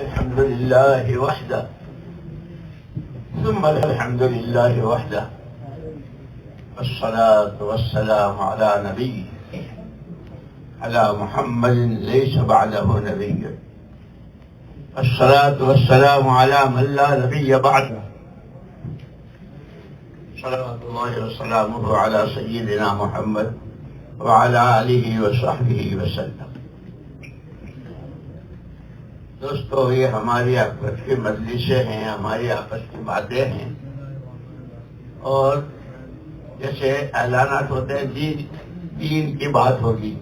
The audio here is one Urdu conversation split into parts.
الحمد لله وحده ثم الحمد لله وحده والصلاة والسلام على نبيه على محمد ليس بعده نبي الصلاة والسلام على من لا نبي بعده صلوات الله وسلامه على سيدنا محمد وعلى آله وصحبه وسلم. دوستو، یہ ہماری آپس کی مجلسیں ہیں، ہماری آپس کی باتیں ہیں، اور جیسے اعلانات ہوتے ہیں دین کی بات ہوگی،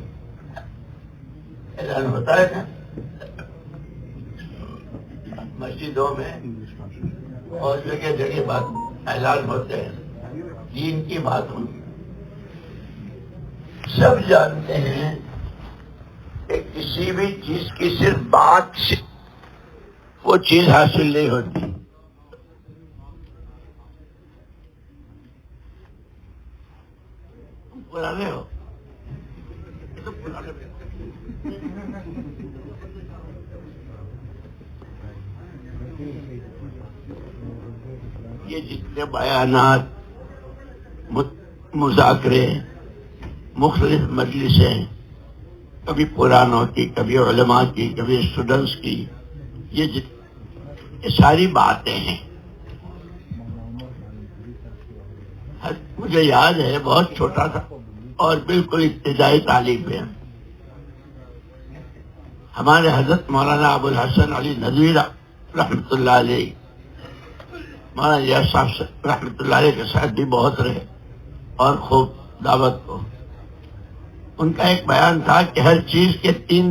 اعلان ہوتا ہے نا مسجدوں میں اور جگہ جگہ بات اعلان ہوتے ہیں، دین کی بات ہوگی. سب جانتے ہیں کہ کسی بھی چیز کی صرف بات سے وہ چیز حاصل نہیں ہوتی. پرانے ہو تو پرانے یہ جتنے بیانات، مذاکرے، مختلف مجلسیں، کبھی پرانوں کی، کبھی علماء کی، کبھی اسٹوڈنٹس کی، یہ ساری باتیں ہیں. مجھے یاد ہے بہت چھوٹا تھا اور بالکل ابتدائی تعلیم میں ہمارے حضرت مولانا ابو الحسن علی ندوی رحمۃ اللہ علیہ، مولانا ریاض صاحب رحمۃ اللہ علیہ کے ساتھ بھی بہت رہے اور خوب دعوت کو. ان کا ایک بیان تھا کہ ہر چیز کے تین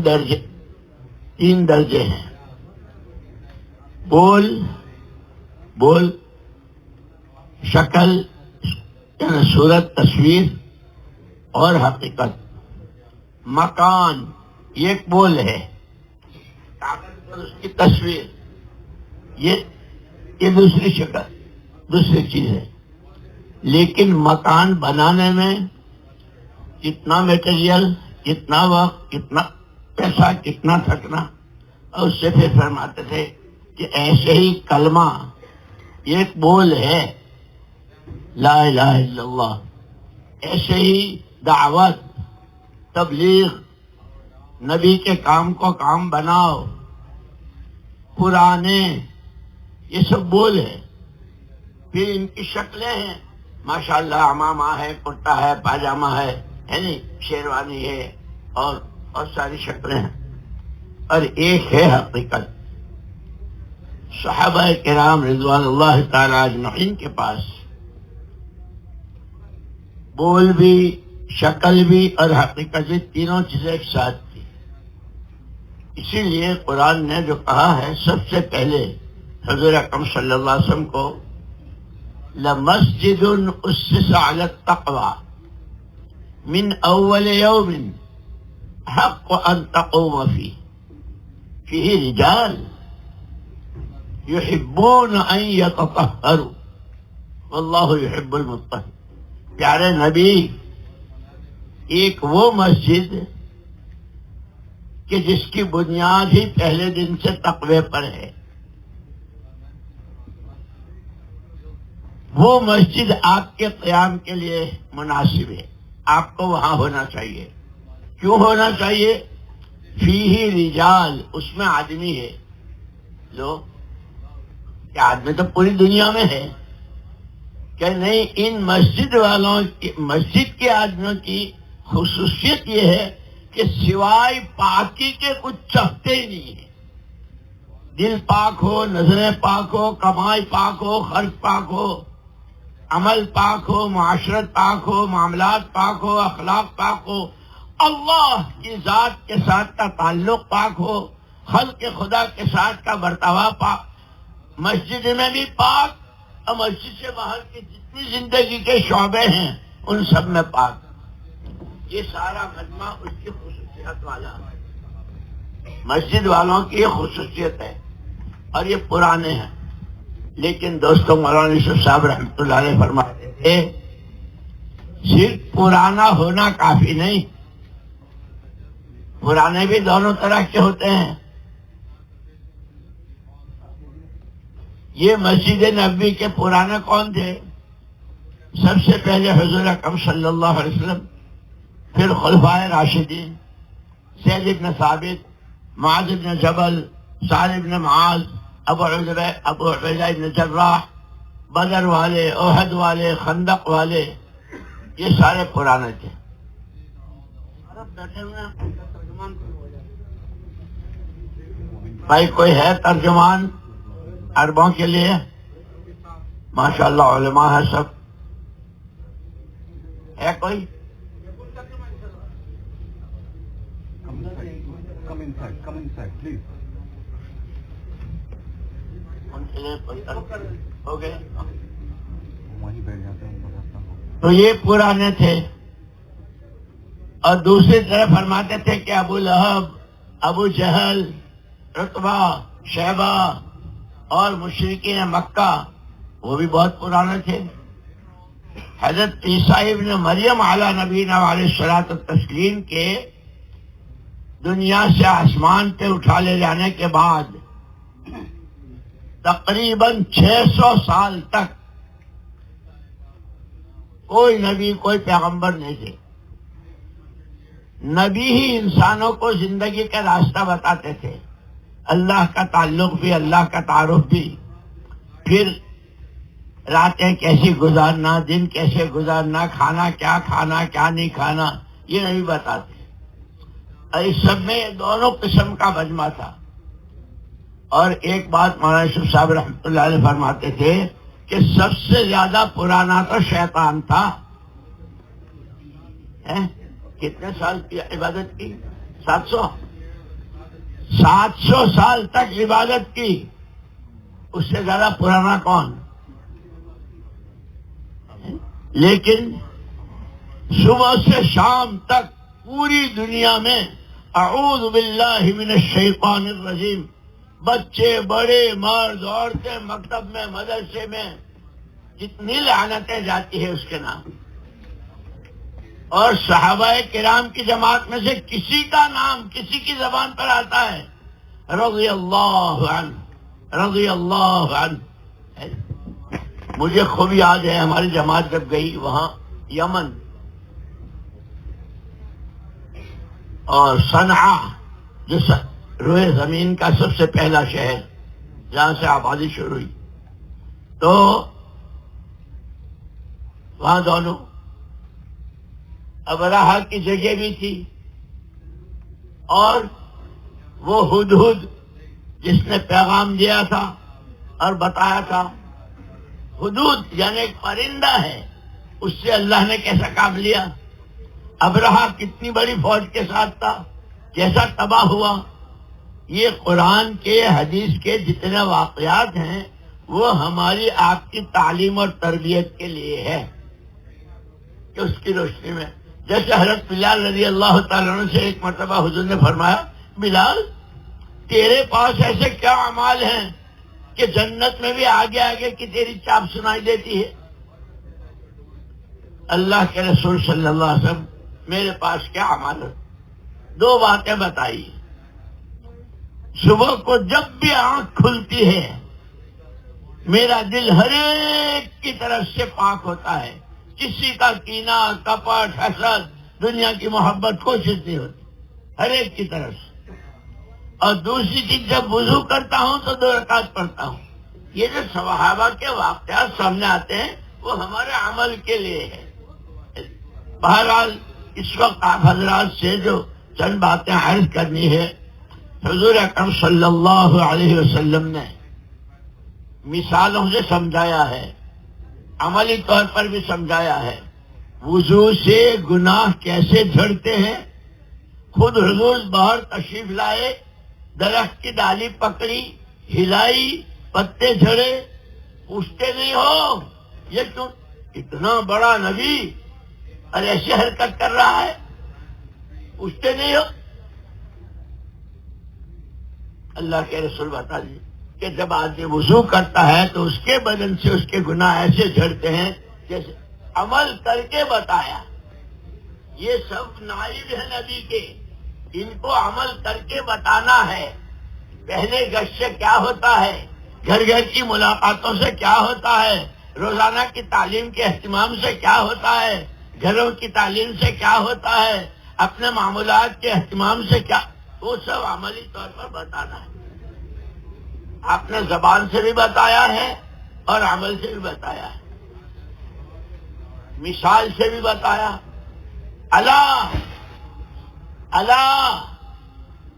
درجے ہیں: بول، شکل یعنی صورت، تصویر، اور حقیقت. مکان یہ ایک بول ہے، کاغذ پر اس کی تصویر یہ دوسری شکل، دوسری چیز ہے. لیکن مکان بنانے میں کتنا میٹیریل، کتنا وقت، کتنا پیسہ، کتنا تھکنا. اور اس سے پھر فرماتے تھے کہ ایسے ہی کلمہ ایک بول ہے، لا الہ الا اللہ. ایسے ہی دعوت، تبلیغ، نبی کے کام کو کام بناؤ، پرانے، یہ سب بول ہے. پھر ان کی شکلیں ہیں، ماشاءاللہ عمامہ ہے، کرتا ہے، پاجامہ ہے نہیں، شیروانی ہے، اور ساری شکلیں ہیں. اور ایک ہے حقیقت. صحابہ کرام رضوان اللہ تعالی اجمعین کے پاس بول بھی، شکل بھی اور حقیقت بھی، تینوں چیزیں ایک ساتھ تھی. اسی لیے قرآن نے جو کہا ہے سب سے پہلے حضور اکرم صلی اللہ علیہ وسلم کو، لَمَسْجِدٌ أُسِّسَ عَلَى التَّقْوَى من اول یوم حق ان تقوم فیہ رجال یحبون ان یتطہروا واللہ یحب المطہرین. پیارے نبی، ایک وہ مسجد کہ جس کی بنیاد ہی پہلے دن سے تقوی پر ہے، وہ مسجد آپ کے قیام کے لیے مناسب ہے. آپ کو وہاں ہونا چاہیے. کیوں ہونا چاہیے؟ فیہ رجال، اس میں آدمی ہے. کہ آدمی تو پوری دنیا میں ہے، کہ نہیں، ان مسجد کے آدمیوں کی خصوصیت یہ ہے کہ سوائے پاکی کے کچھ چاہتے ہی نہیں ہے. دل پاک ہو، نظریں پاک ہو، کمائی پاک ہو، خرچ پاک ہو، عمل پاک ہو، معاشرت پاک ہو، معاملات پاک ہو، اخلاق پاک ہو، اللہ کی ذات کے ساتھ کا تعلق پاک ہو، خلق خدا کے ساتھ کا برتاوا پاک. مسجد میں بھی پاک، اور مسجد سے باہر کی جتنی زندگی کے شعبے ہیں ان سب میں پاک. یہ سارا مجمع اس کی خصوصیت والا ہے. مسجد والوں کی یہ خصوصیت ہے اور یہ پرانے ہیں. لیکن دوستوں، مولانا یوسف صاحب رحمۃ اللہ علیہ فرماتے تھے صرف پرانا ہونا کافی نہیں، پرانے بھی دونوں طرح کے ہوتے ہیں. یہ مسجد نبوی کے پرانے کون تھے؟ سب سے پہلے حضور اکرم صلی اللہ علیہ وسلم، پھر خلفائے راشدین، زید بن ثابت، معاذ بن جبل، سعد بن معاذ، ابو عبیدہ بن جراح، بدر والے، احد والے، خندق والے، یہ سارے پرانے تھے. بھائی کوئی ہے ترجمان عربوں کے لیے؟ ماشاءاللہ علماء ہے سب. ہے کوئی؟ Come inside, please. ہو گئے. وہیں بیٹھ جاتے ہیں. تو یہ پرانے تھے. اور دوسری طرف فرماتے تھے کہ ابو لہب، ابو جہل، عتبہ، شیبہ اور مشرکین مکہ وہ بھی بہت پرانے تھے. حضرت عیسیٰ ابن مریم علی نبینا علیہ الصلوۃ والتسلیم کے دنیا سے آسمان پہ اٹھا لے جانے کے بعد تقریباً 600 سال تک کوئی نبی، کوئی پیغمبر نہیں تھے. نبی ہی انسانوں کو زندگی کا راستہ بتاتے تھے، اللہ کا تعلق بھی، اللہ کا تعارف بھی، پھر راتیں کیسی گزارنا، دن کیسے گزارنا، کھانا کیا نہیں کھانا، یہ نبی بتاتے. اور اس سب میں یہ دونوں قسم کا مجمع تھا. اور ایک بات مولانا یوسف صاحب رحمۃ اللہ علیہ فرماتے تھے کہ سب سے زیادہ پرانا تو شیطان تھا. کتنے سال کی عبادت کی؟ 700 سال تک عبادت کی. اس سے زیادہ پرانا کون؟ لیکن صبح سے شام تک پوری دنیا میں اعوذ باللہ من الشیطان الرجیم، بچے بڑے مرد عورتیں، مکتب میں مدرسے میں جتنی لعنتیں جاتی ہے اس کے نام. اور صحابہ کرام کی جماعت میں سے کسی کا نام کسی کی زبان پر آتا ہے رضی اللہ عنہ، رضی اللہ عنہ. مجھے خوب یاد ہے ہماری جماعت جب گئی وہاں یمن اور صنعا، جو روئے زمین کا سب سے پہلا شہر جہاں سے آبادی شروع ہوئی، تو وہاں دونوں ابراہا کی جگہ بھی تھی اور وہ ہدہد جس نے پیغام دیا تھا اور بتایا تھا. ہدہد یعنی ایک پرندہ ہے، اس سے اللہ نے کیسا کام لیا. ابراہا کتنی بڑی فوج کے ساتھ تھا، کیسا تباہ ہوا. یہ قرآن کے حدیث کے جتنے واقعات ہیں وہ ہماری آپ کی تعلیم اور تربیت کے لیے ہے کہ اس کی روشنی میں. جیسے حضرت بلال رضی اللہ تعالیٰ عنہ سے ایک مرتبہ حضور نے فرمایا، بلال تیرے پاس ایسے کیا اعمال ہیں کہ جنت میں بھی آگے آگے کی تیری چاپ سنائی دیتی ہے؟ اللہ کے رسول صلی اللہ علیہ وسلم میرے پاس کیا اعمال ہے؟ 2 باتیں بتائی. صبح کو جب بھی آنکھ کھلتی ہے میرا دل ہر ایک کی طرف سے پاک ہوتا ہے، کسی کا کینہ، کپٹ، حسد، دنیا کی محبت کوشش نہیں ہوتی، ہر ایک کی طرف سے. اور دوسری چیز جب وضو کرتا ہوں تو 2 رکعت پڑھتا ہوں. یہ جو صحابہ کے واقعات سامنے آتے ہیں وہ ہمارے عمل کے لیے ہے. بہرحال اس وقت آپ حضرات سے جو چند باتیں عرض کرنی ہے، حضور اکرم صلی اللہ علیہ وسلم نے مثالوں سے سمجھایا ہے، عملی طور پر بھی سمجھایا ہے. وضو سے گناہ کیسے جھڑتے ہیں. خود حضور باہر تشریف لائے، درخت کی ڈالی پکڑی، ہلائی، پتے جھڑے، پوچھتے نہیں ہو یہ کیوں، اتنا بڑا نبی اور ایسی حرکت کر رہا ہے، پوچھتے نہیں ہو. اللہ کے رسول بتا دیجیے کہ جب آدمی وضو کرتا ہے تو اس کے بدن سے اس کے گناہ ایسے جھڑتے ہیں جیسے عمل کر کے بتایا. یہ سب نائب ہے نبی کے، ان کو عمل کر کے بتانا ہے. پہلے گشت سے کیا ہوتا ہے گھر گھر کی ملاقاتوں سے کیا ہوتا ہے، روزانہ کی تعلیم کے اہتمام سے کیا ہوتا ہے، گھروں کی تعلیم سے کیا ہوتا ہے، اپنے معمولات کے اہتمام سے کیا، وہ سب عملی طور پر بتانا ہے. آپ نے زبان سے بھی بتایا ہے اور عمل سے بھی بتایا ہے، مثال سے بھی بتایا. اللہ اللہ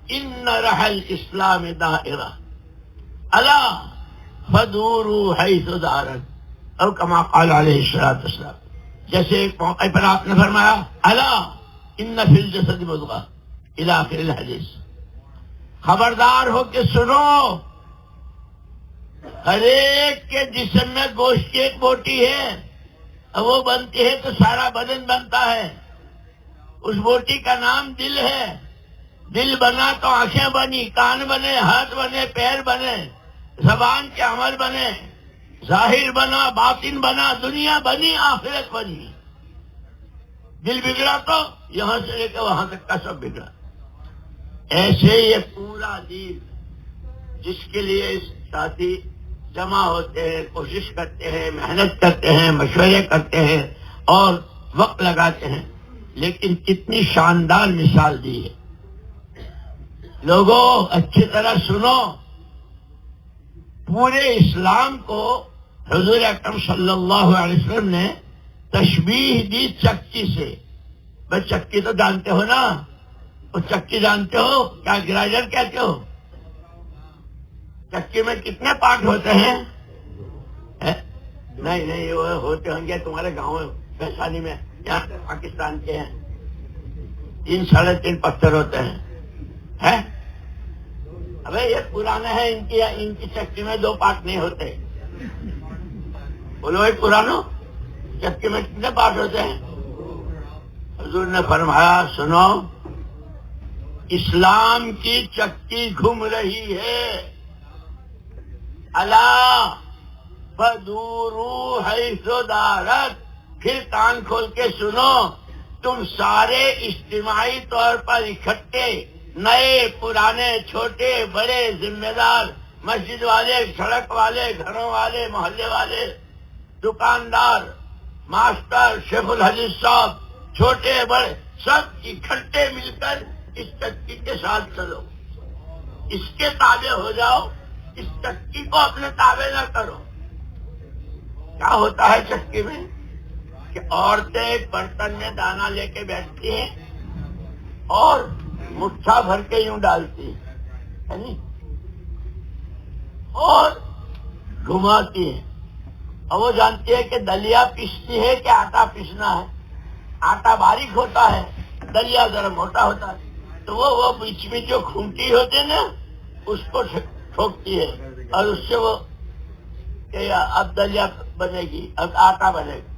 ان رحل اسلام دائرہ اللہ فدوروا حیث دارت، اور کما قال علیہ الصلوۃ والسلام. جیسے ایک موقع پر آپ نے فرمایا اللہ ان فی الجسد مضغہ الی آخر الحدیث، خبردار ہو کے سنو، ہر ایک کے جسم میں گوشت کی ایک بوٹی ہے، اور وہ بنتی ہے تو سارا بدن بنتا ہے. اس بوٹی کا نام دل ہے. دل بنا تو آنکھیں بنی، کان بنے، ہاتھ بنے، پیر بنے، زبان کے عمل بنے، ظاہر بنا، باطن بنا، دنیا بنی، آخرت بنی. دل بگڑا تو یہاں سے لے کے وہاں تک کا سب بگڑا. ایسے یہ پورا دین جس کے لیے ساتھی جمع ہوتے ہیں، کوشش کرتے ہیں، محنت کرتے ہیں، مشورے کرتے ہیں اور وقت لگاتے ہیں، لیکن کتنی شاندار مثال دی ہے. لوگوں اچھی طرح سنو، پورے اسلام کو حضور اکرم صلی اللہ علیہ وسلم نے تشبیہ دی چکی سے. بھائی چکی تو جانتے ہو نا، وہ چکی جانتے ہو کیا گرائنڈر کہتے ہو؟ چکی میں کتنے پارٹ ہوتے ہیں؟ نہیں وہ ہوتے ہوں گے تمہارے گاؤں ویسانی میں، یہاں پاکستان کے ہیں 3 ساڑھے 3 پتھر ہوتے ہیں. ابے یہ پرانے ہیں، ان کی چکی میں 2 پارٹ نہیں ہوتے. بولو بھائی پرانو، چکی میں کتنے پارٹ ہوتے ہیں؟ حضور نے فرمایا سنو، اسلام کی چکی گھوم رہی ہے. اللہ فدوروا حیث دارت. پھر کان کھول کے سنو، تم سارے اجتماعی طور پر اکٹھے، نئے پرانے، چھوٹے بڑے، ذمہ دار، مسجد والے، سڑک والے، گھروں والے، محلے والے، دکاندار، ماسٹر، شیخ الحدیث صاحب، چھوٹے بڑے، سب اکٹھے مل کر اس چکی کے ساتھ چلو، اس کے تابع ہو جاؤ، اس چکی کو اپنے تابع نہ کرو. کیا ہوتا ہے چکی میں کہ عورتیں ایک برتن میں دانا لے کے بیٹھتی ہیں اور مٹھا بھر کے یوں ڈالتی ہے اور گھماتی ہے، اور وہ جانتی ہے کہ دلیا پیستی ہے کہ آٹا پیسنا ہے. آٹا باریک ہوتا ہے، دلیا ذرا موٹا ہوتا ہے، تو وہ بیچ میں جو کھونٹی ہوتی ہے نا اس کو ٹھوکتی ہے، اور اس سے وہ کہ اب دلیا بنے گی، اب آٹا بنے گا.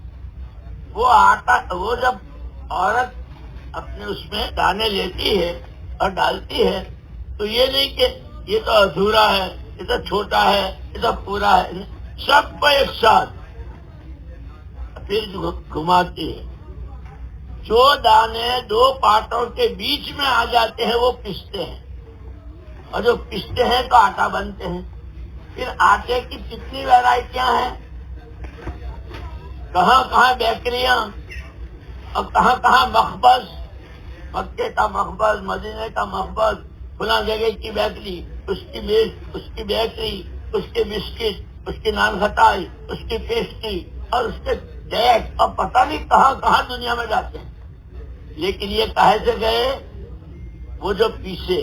وہ آٹا، وہ جب عورت اپنے اس میں دانے لیتی ہے اور ڈالتی ہے تو یہ نہیں کہ یہ تو ادھورا ہے، یہ تو چھوٹا ہے، یہ تو پورا ہے، سب کو ایک ساتھ پھر گھماتی ہے. جو دانے 2 پارٹوں کے بیچ میں آ جاتے ہیں وہ پستے ہیں، اور جو پستے ہیں تو آٹا بنتے ہیں. پھر آٹے کی کتنی ویرائٹیاں ہیں، کہاں کہاں بیکریاں اور کہاں کہاں مخبز، مکے کا مخبز، مدینے کا مخبز، فلاں جگہ کی بیکری، اس کی میز، اس کی بیکری، اس کے بسکٹ، اس کی نان کھٹائی، اس کی پیسٹری اور اس کے کیک، اور پتہ نہیں کہاں کہاں دنیا میں جاتے ہیں. لیکن یہ کہے سے گئے وہ جو پیسے.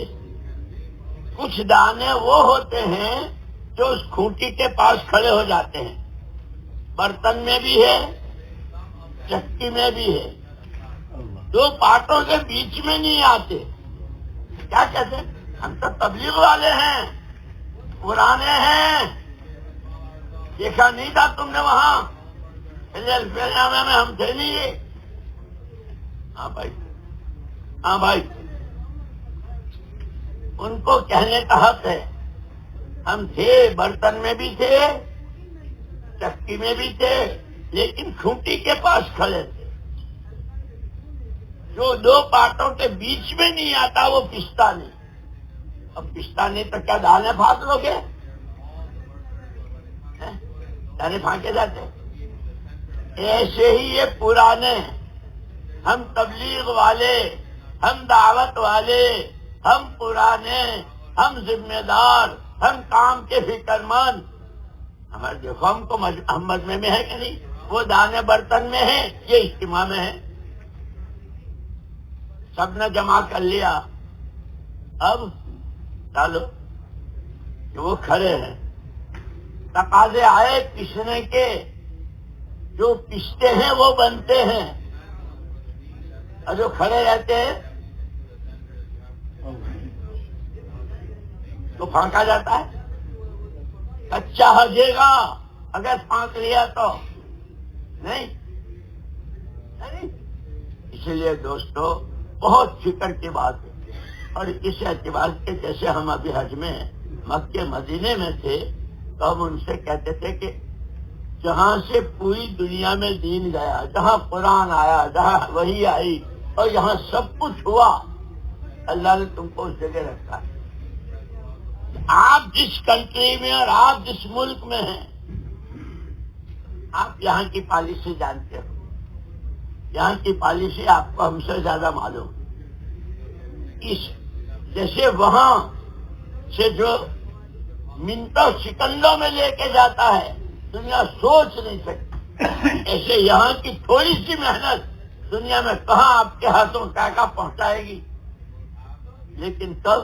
کچھ دانے وہ ہوتے ہیں جو اس کھوٹی کے پاس کھڑے ہو جاتے ہیں، برتن میں بھی ہے، چکی میں بھی ہے، 2 پارٹوں کے بیچ میں نہیں آتے. کیا کہتے ہیں؟ ہم تو تبلیغ والے ہیں، پرانے ہیں، دیکھا نہیں تھا تم نے وہاں میں ہم تھے نہیں یہ. ہاں بھائی ان کو کہنے کا حق ہے. ہم تھے، برتن میں بھی تھے، چکی میں بھی تھے، لیکن کھوٹی کے پاس کھڑے تھے. جو 2 پارٹوں کے بیچ میں نہیں آتا وہ پستا نہیں. اب پستا نہیں تو کیا دانے پھاس لو گے؟ دانے پھانکے جاتے ہیں. ایسے ہی یہ پرانے، ہم تبلیغ والے، ہم دعوت والے، ہم پرانے، ہم ذمہ دار، ہم کام کے فکر مند. ہمارے دیکھو ہم کو ہم مجمع میں ہے کہ نہیں؟ وہ دانے برتن میں ہے، یہ اجتماع میں ہے. سب نے جمع کر لیا. اب ڈالو کہ وہ کھڑے ہیں. تقاضے آئے پسنے کے، جو پستے ہیں وہ بنتے ہیں، اور جو کھڑے رہتے ہیں تو پھانکا جاتا ہے. کچا ہجے گا اگر پھانک لیا تو نہیں. اسی لیے دوستو بہت فکر کی بات ہے. اور اس اعتبار کے جیسے ہم ابھی حج میں مکے مدینے میں تھے تو ہم ان سے کہتے تھے کہ جہاں سے پوری دنیا میں دین گیا، جہاں قرآن آیا، جہاں وحی آئی، اور یہاں سب کچھ ہوا، اللہ نے تم کو اس جگہ رکھا ہے. آپ جس کنٹری میں اور آپ جس ملک میں ہیں، آپ یہاں کی پالیسی جانتے ہو. یہاں کی پالیسی آپ کو ہم سے زیادہ معلوم. جیسے وہاں سے جو منٹوں سیکنڈوں میں لے کے جاتا ہے دنیا سوچ نہیں سکتی، ایسے یہاں کی تھوڑی سی محنت دنیا میں کہاں آپ کے ہاتھوں کیا پہنچائے گی. لیکن تب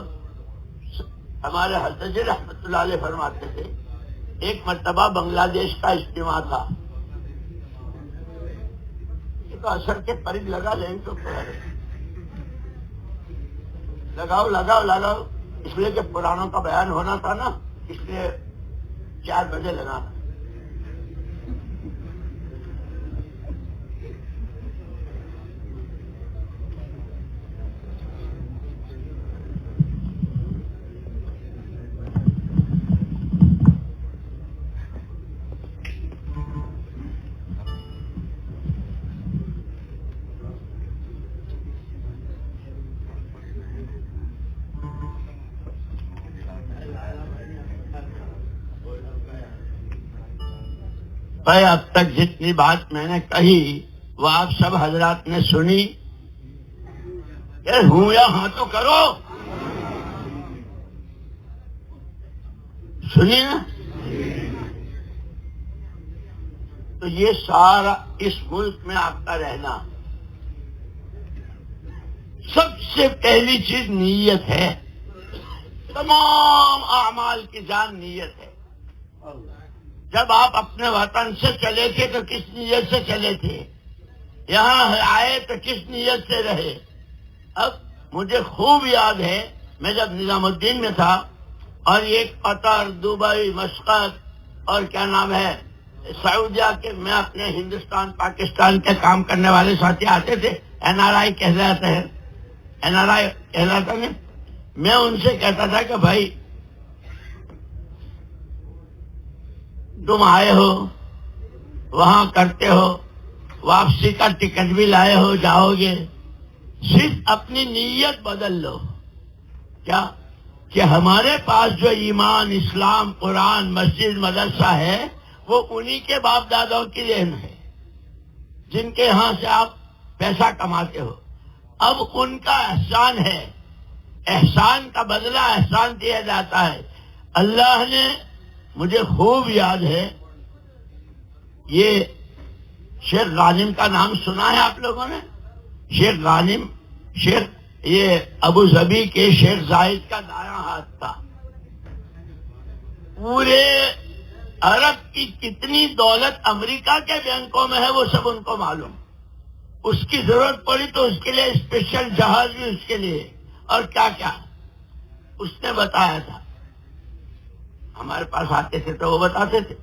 ہمارے حضرت جی رحمت اللہ علیہ فرماتے تھے، ایک مرتبہ بنگلہ دیش کا اجتماع تھا. یہ تو اثر کے قریب لگا لیں تو لگاؤ اس لیے کہ پرانوں کا بیان ہونا تھا نا، اس لیے 4 بجے لگا. اب تک جتنی بات میں نے کہی وہ آپ سب حضرات نے سنی. ہوں یا ہاں تو کرو. سنی نا؟ تو یہ سارا اس ملک میں آپ کا رہنا، سب سے پہلی چیز نیت ہے. تمام اعمال کی جان نیت ہے. جب آپ اپنے وطن سے چلے تھے تو کس نیت سے چلے تھے؟ یہاں آئے تو کس نیت سے رہے؟ اب مجھے خوب یاد ہے، میں جب نظام الدین میں تھا اور ایک قطر، دبئی، مسقط اور کیا نام ہے سعودیہ کے، میں اپنے ہندوستان پاکستان کے کام کرنے والے ساتھی آتے تھے، NRI کہلاتے ہیں، NRI کہلاتا ہے. میں ان سے کہتا تھا کہ بھائی تم آئے ہو، وہاں کرتے ہو، واپسی کا ٹکٹ بھی لائے ہو، جاؤ گے، صرف اپنی نیت بدل لو. کیا کہ ہمارے پاس جو ایمان، اسلام، قرآن، مسجد، مدرسہ ہے وہ انہی کے باپ دادوں کی دین ہے جن کے ہاں سے آپ پیسہ کماتے ہو. اب ان کا احسان ہے، احسان کا بدلہ احسان دیا جاتا ہے. اللہ نے، مجھے خوب یاد ہے، یہ شیخ غانم کا نام سنا ہے آپ لوگوں نے؟ شیخ غانم، شیخ یہ ابو ظبی کے شیخ زاہد کا دایاں ہاتھ تھا. پورے عرب کی کتنی دولت امریکہ کے بینکوں میں ہے وہ سب ان کو معلوم. اس کی ضرورت پڑی تو اس کے لیے اسپیشل جہاز بھی اس کے لیے، اور کیا کیا اس نے بتایا تھا. ہمارے پاس آتے تھے تو وہ بتاتے تھے.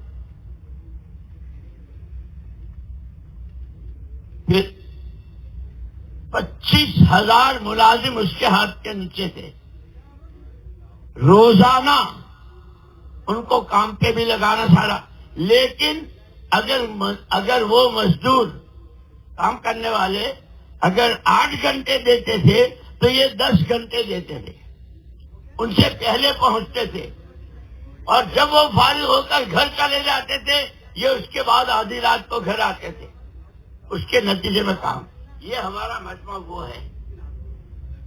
پھر 25,000 ملازم اس کے ہاتھ کے نیچے تھے. روزانہ ان کو کام پہ بھی لگانا سارا. لیکن اگر وہ مزدور کام کرنے والے اگر 8 گھنٹے دیتے تھے تو یہ 10 گھنٹے دیتے تھے، ان سے پہلے پہنچتے تھے. اور جب وہ فارغ ہو کر گھر چلے جاتے تھے یہ اس کے بعد آدھی رات کو گھر آتے تھے، اس کے نتیجے میں کام. یہ ہمارا مجمع وہ ہے،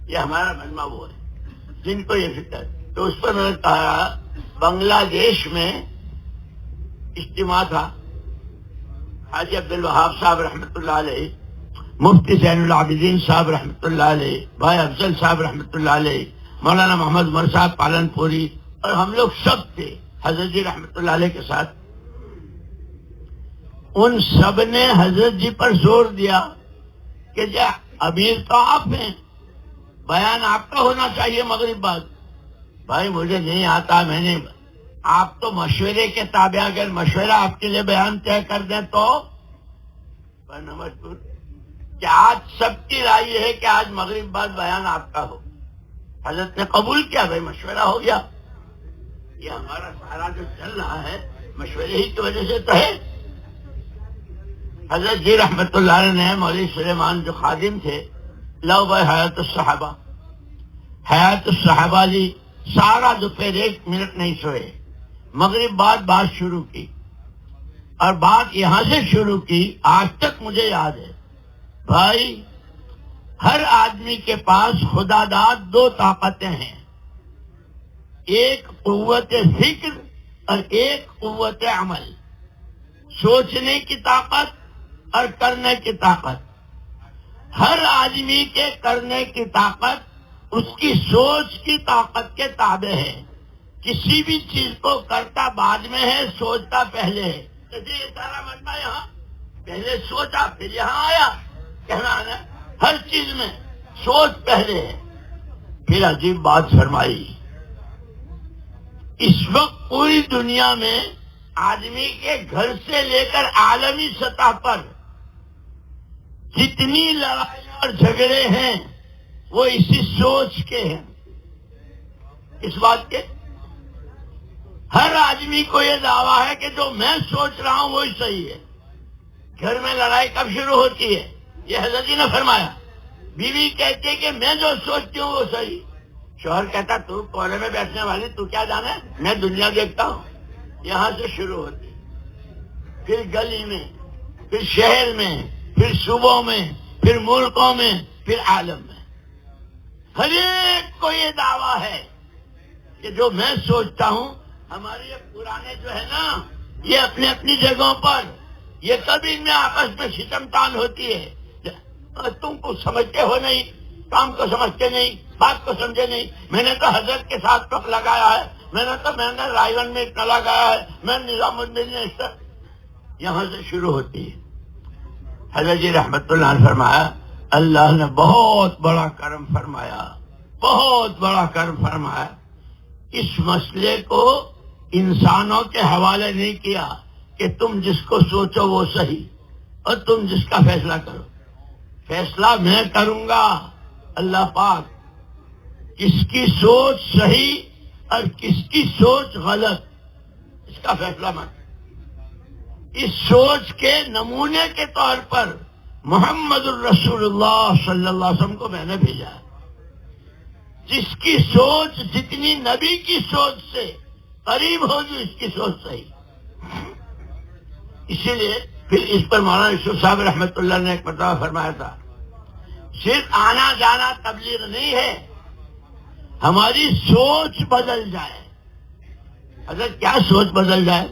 یہ ہمارا مجمع وہ ہے جن کو یہ فکر. تو اس پر میں نے کہا بنگلہ دیش میں اجتماع تھا، حاجی عبدالوہاب صاحب رحمۃ اللہ علیہ، مفتی زین العابدین صاحب رحمۃ اللہ علیہ، بھائی افضل صاحب رحمۃ اللہ علیہ، مولانا محمد عمر صاحب پالن پوری، اور ہم لوگ سب تھے حضرت جی رحمۃ اللہ علیہ کے ساتھ. ان سب نے حضرت جی پر زور دیا کہ جی امیر تو آپ ہیں، بیان آپ کا ہونا چاہیے مغرب بعد. بھائی مجھے نہیں آتا، میں نے آپ تو مشورے کے تابع، اگر مشورہ آپ کے لیے بیان طے کر دیں تو مجبور کہ آج سب کی رائے یہ ہے کہ آج مغرب بعد بیان آپ کا ہو. حضرت نے قبول کیا، بھائی مشورہ ہو گیا. یہ ہمارا سارا جو چل رہا ہے مشورے ہی کی وجہ سے تو ہے. حضرت جی رحمت اللہ علیہ نے مولوی سلیمان جو خادم تھے، لو بھائی حیات الصحابہ جی سارا دوپہر 1 منٹ نہیں سوئے، مغرب بعد بات شروع کی، اور بات یہاں سے شروع کی آج تک مجھے یاد ہے. بھائی ہر آدمی کے پاس خدا داد 2 طاقتیں ہیں، ایک قوت فکر اور ایک قوت عمل، سوچنے کی طاقت اور کرنے کی طاقت. ہر آدمی کے کرنے کی طاقت اس کی سوچ کی طاقت کے تابع ہے. کسی بھی چیز کو کرتا بعد میں ہے، سوچتا پہلے ہے. جیسے یہ سارا مجمع یہاں پہلے سوچا پھر یہاں آیا، کہنا ہے ہر چیز میں سوچ پہلے ہے. پھر عجیب بات فرمائی، اس وقت پوری دنیا میں آدمی کے گھر سے لے کر عالمی سطح پر جتنی لڑائیاں اور جھگڑے ہیں وہ اسی سوچ کے ہیں. اس بات کے ہر آدمی کو یہ دعویٰ ہے کہ جو میں سوچ رہا ہوں وہی صحیح ہے. گھر میں لڑائی کب شروع ہوتی ہے؟ یہ حضرت جی نے فرمایا. بیوی کہتی ہے کہ میں جو سوچتی ہوں وہ صحیح. شوہر کہتا تو کونے میں بیٹھنے والی تو کیا جانے، میں دنیا دیکھتا ہوں. یہاں سے شروع ہوتی، پھر گلی میں، پھر شہر میں، پھر صوبوں میں، پھر ملکوں میں، پھر عالم میں. ہر ایک کو یہ دعویٰ ہے کہ جو میں سوچتا ہوں. ہمارے یہ پرانے جو ہے نا، یہ اپنی اپنی جگہوں پر، یہ کبھی ان میں آپس میں شتم تان ہوتی ہے. تم کو سمجھتے ہو نہیں، کام کو سمجھتے نہیں، بات کو سمجھے نہیں. میں نے تو حضرت کے ساتھ وقت لگایا ہے، میں نے رائے گنج میں اتنا لگایا ہے، میں نظام الدین نے اس طرح. یہاں سے شروع ہوتی ہے. حضرت جی رحمت اللہ نے فرمایا اللہ نے بہت بڑا کرم فرمایا، بہت بڑا کرم فرمایا. اس مسئلے کو انسانوں کے حوالے نہیں کیا کہ تم جس کو سوچو وہ صحیح اور تم جس کا فیصلہ کرو. فیصلہ میں کروں گا، اللہ پاک کس کی سوچ صحیح اور کس کی سوچ غلط، اس کا فیصلہ میں. اس سوچ کے نمونے کے طور پر محمد الرسول اللہ صلی اللہ علیہ وسلم کو میں نے بھیجا ہے. جس کی سوچ جتنی نبی کی سوچ سے قریب ہوگی اس کی سوچ صحیح. اسی لیے پھر اس پر مولانا یوسف صاحب رحمت اللہ نے ایک مرتبہ فرمایا تھا، صرف آنا جانا تبلیغ نہیں ہے، ہماری سوچ بدل جائے. حضرت کیا سوچ بدل جائے؟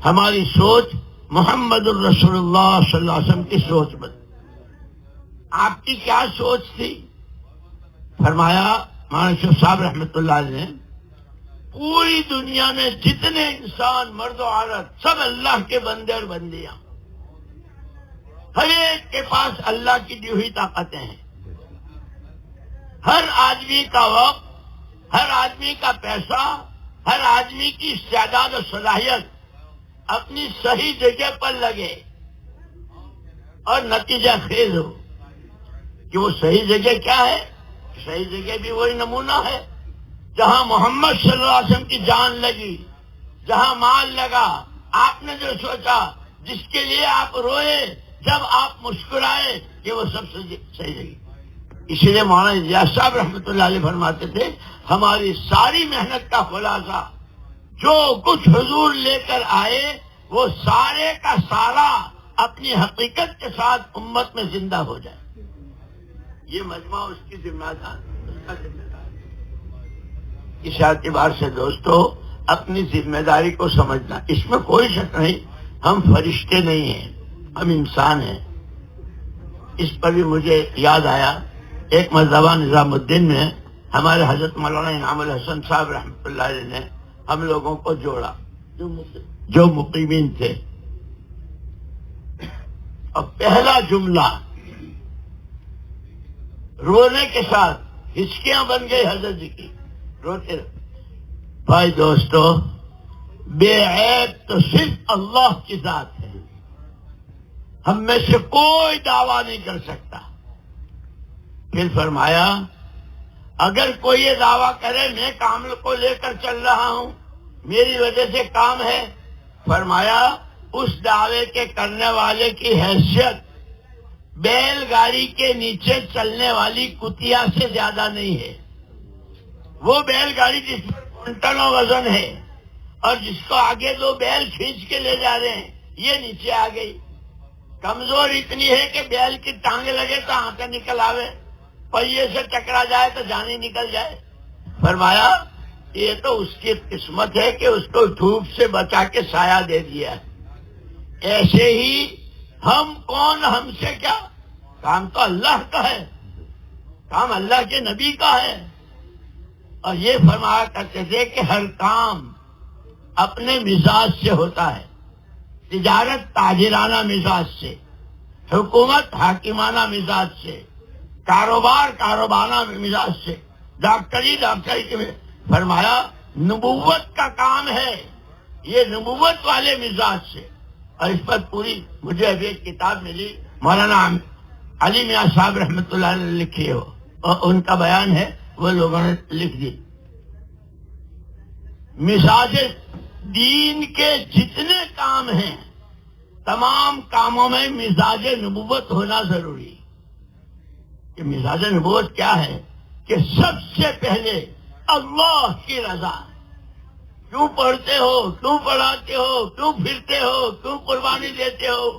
ہماری سوچ محمد الرسول اللہ صلی اللہ علیہ وسلم کی سوچ بدل. آپ کی کیا سوچ تھی؟ فرمایا مولانا یوسف صاحب رحمت اللہ علیہ نے، پوری دنیا میں جتنے انسان مرد و عورت سب اللہ کے بندے اور بندیاں، ہر ایک کے پاس اللہ کی دی ہوئی طاقتیں ہیں. ہر آدمی کا وقت، ہر آدمی کا پیسہ، ہر آدمی کی استعداد و صلاحیت اپنی صحیح جگہ پر لگے اور نتیجہ خیز ہو. کہ وہ صحیح جگہ کیا ہے؟ صحیح جگہ بھی وہی نمونہ ہے جہاں محمد صلی اللہ علیہ وسلم کی جان لگی، جہاں مال لگا. آپ نے جو سوچا، جس کے لیے آپ روئے، جب آپ مسکرائے، کہ وہ سب صحیح جگہ. اسی لیے مولانا الیاس صاحب رحمۃ اللہ علیہ فرماتے تھے ہماری ساری محنت کا خلاصہ جو کچھ حضور لے کر آئے وہ سارے کا سارا اپنی حقیقت کے ساتھ امت میں زندہ ہو جائے. یہ مجمع اس کی ذمہ دار، اس کا ذمہ دار. اس اعتبار سے دوستو اپنی ذمہ داری کو سمجھنا، اس میں کوئی شک نہیں ہم فرشتے نہیں ہیں، ہم انسان ہیں. اس پر بھی مجھے یاد آیا، ایک مرتبہ نظام الدین میں ہمارے حضرت مولانا انعام الحسن صاحب رحمۃ اللہ علیہ نے ہم لوگوں کو جوڑا جو مقیمین تھے، اور پہلا جملہ رونے کے ساتھ ہچکیاں بن گئی حضرت جی کی، روتے رہے. بھائی دوستو، بے عیب تو صرف اللہ کی ذات ہے، ہم میں سے کوئی دعویٰ نہیں کر سکتا. پھر فرمایا اگر کوئی یہ دعویٰ کرے میں کام کو لے کر چل رہا ہوں، میری وجہ سے کام ہے، فرمایا اس دعوے کے کرنے والے کی حیثیت بیل گاڑی کے نیچے چلنے والی کتیا سے زیادہ نہیں ہے. وہ بیل گاڑی جس پر کنٹنوں وزن ہے اور جس کو آگے دو بیل کھینچ کے لے جا رہے ہیں، یہ نیچے آ گئی. کمزور اتنی ہے کہ بیل کی ٹانگ لگے تو آنکھ نکل آوے، پہیے سے ٹکرا جائے تو جانی نکل جائے. فرمایا یہ تو اس کی قسمت ہے کہ اس کو دھوپ سے بچا کے سایہ دے دیا. ایسے ہی ہم کون، ہم سے کیا، کام تو اللہ کا ہے، کام اللہ کے نبی کا ہے. اور یہ فرمایا کرتے تھے کہ ہر کام اپنے مزاج سے ہوتا ہے. تجارت تاجرانہ مزاج سے، حکومت حاکمانہ مزاج سے، کاروبار کاروبارانہ مزاج سے، ڈاکٹری کے. فرمایا نبوت کا کام ہے یہ نبوت والے مزاج سے. اور اس پر پوری مجھے ابھی ایک کتاب ملی، مولانا علی میاں صاحب رحمۃ اللہ نے لکھی ہو، اور ان کا بیان ہے، وہ لوگوں نے لکھ دی. مزاج دین کے جتنے کام ہیں تمام کاموں میں مزاج نبوت ہونا ضروری ہے. کہ مزاج نبوت کیا ہے کہ سب سے پہلے اللہ کی رضا. کیوں پڑھتے ہو، کیوں پڑھاتے ہو، کیوں پھرتے ہو، کیوں قربانی دیتے ہو،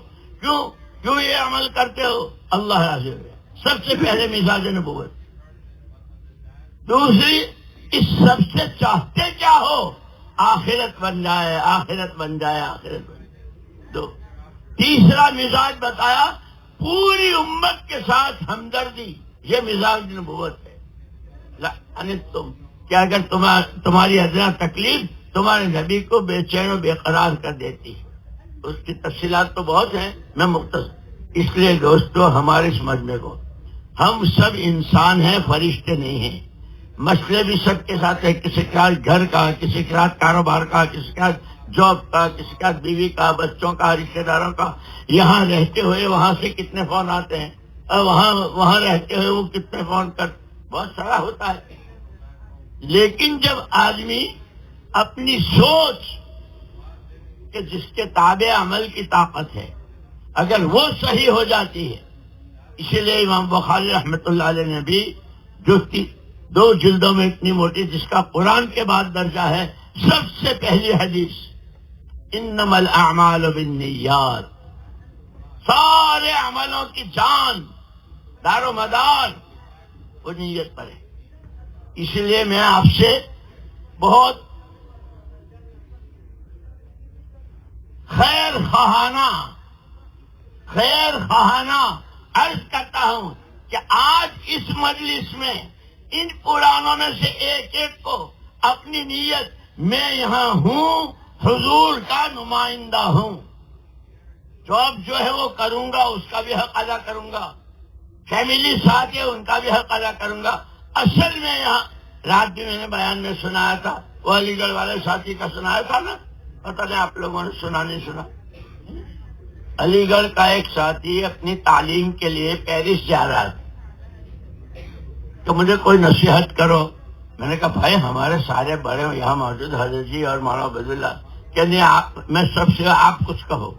کیوں یہ عمل کرتے ہو، اللہ راضی ہو. سب سے پہلے مزاج نبوت. دوسری، اس سب سے چاہتے کیا ہو، آخرت بن جائے، آخرت بن جائے، آخرت بن جائے. دو، تیسرا مزاج بتایا پوری امت کے ساتھ ہمدردی. یہ مزاج نبوت ہے. یعنی تم کہ اگر تمہاری ادنا تکلیف تمہارے نبی کو بے چین و بے قرار کر دیتی. اس کی تفصیلات تو بہت ہیں، میں مختصر. اس لیے دوستو ہمارے اس مجمع کو، ہم سب انسان ہیں، فرشتے نہیں ہیں. مسئلے بھی سب کے ساتھ ہے، کسی کے ساتھ گھر کا، کسی کے ساتھ کاروبار کا، کسی کے ساتھ جاب کا، کسی کے ساتھ بیوی کا، بچوں کا، رشتے داروں کا. یہاں رہتے ہوئے وہاں سے کتنے فون آتے ہیں، اور وہاں رہتے ہوئے وہ کتنے فون کر، بہت سارا ہوتا ہے. لیکن جب آدمی اپنی سوچ کہ جس کے تابع عمل کی طاقت ہے اگر وہ صحیح ہو جاتی ہے، اسی لیے امام بخاری رحمۃ اللہ علیہ نے بھی جو 2 جلدوں میں اتنی موٹی، جس کا قرآن کے بعد درجہ ہے، سب سے پہلی حدیث انما الاعمال بالنیات، سارے عملوں کی جان دار و مدار وہ نیت پر ہے. اس لیے میں آپ سے بہت خیر خواہانہ عرض کرتا ہوں کہ آج اس مجلس میں ان پرانوں میں سے ایک ایک کو اپنی نیت، میں یہاں ہوں، حضور کا نمائندہ ہوں، جاب جو ہے وہ کروں گا، اس کا بھی حق ادا کروں گا، فیملی ساتھ ہے ان کا بھی حق ادا کروں گا. اصل میں یہاں رات بھی میں نے بیان میں سنایا تھا، وہ علی گڑھ والے ساتھی کا سنایا تھا نا، پتہ نہیں آپ لوگوں نے سنا نہیں سنا. علی گڑھ کا ایک ساتھی اپنی تعلیم کے لیے پیرس جا رہا تھا، تو مجھے کوئی نصیحت کرو. میں نے کہا بھائی ہمارے سارے بڑے یہاں موجود حضرت جی اور مولانا عبد اللہ، کہ نہیں میں سب سے آپ کچھ کہو.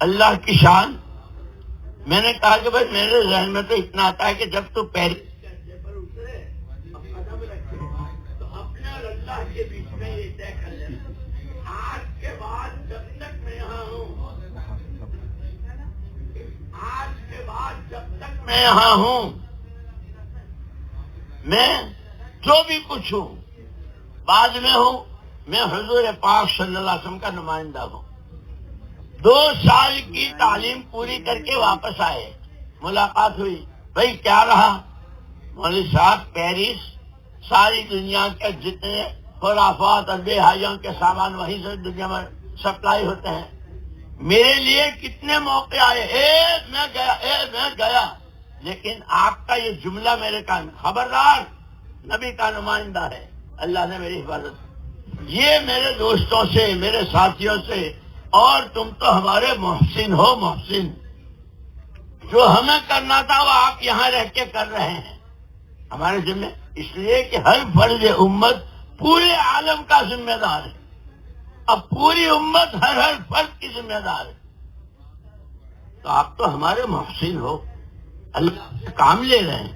اللہ کی شان. میں نے کہا کہ بھائی میرے ذہن میں تو اتنا آتا ہے کہ جب تو پیرس تو اپنے اور اللہ کے بیچ میں یہ طے کر لینا، آج کے بعد جب تک میں یہاں میں یہاں ہوں، میں جو بھی کچھ ہوں، بعد میں ہوں، میں حضور پاک صلی اللہ علیہ وسلم کا نمائندہ ہوں۔ 2 سال کی تعلیم پوری کر کے واپس آئے، ملاقات ہوئی، بھائی کیا رہا؟ مولوی صاحب پیرس، ساری دنیا کے جتنے خرافات اور بے حیاؤں کے سامان وہیں سے دنیا میں سپلائی ہوتے ہیں، میرے لیے کتنے موقع آئے، میں گیا، لیکن آپ کا یہ جملہ میرے کان، خبردار، نبی کا نمائندہ ہے، اللہ نے میری حفاظت کی۔ یہ میرے دوستوں سے، میرے ساتھیوں سے، اور تم تو ہمارے محسن ہو، محسن، جو ہمیں کرنا تھا وہ آپ یہاں رہ کے کر رہے ہیں ہمارے ذمہ، اس لیے کہ ہر فرد امت پورے عالم کا ذمہ دار ہے، اب پوری امت ہر فرد کی ذمہ دار ہے، تو آپ تو ہمارے محسن ہو، اللہ سے کام لے رہے ہیں،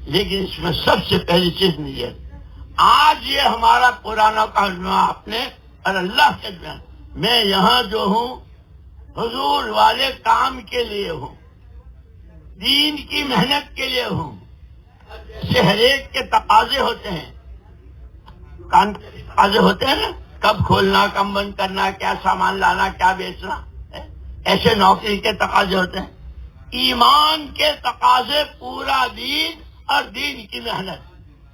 لیکن اس میں سب سے پہلی چیز نیت۔ آج یہ ہمارا پرانا کام آپ نے اور اللہ کے درمیان، میں یہاں جو ہوں حضور والے کام کے لیے ہوں، دین کی محنت کے لیے ہوں، سے ہر ایک کے تقاضے ہوتے ہیں، کام کے تقاضے ہوتے ہیں نا، کب کھولنا، کب بند کرنا، کیا سامان لانا، کیا بیچنا، ایسے نوکری کے تقاضے ہوتے ہیں، ایمان کے تقاضے، پورا دین اور دین کی محنت،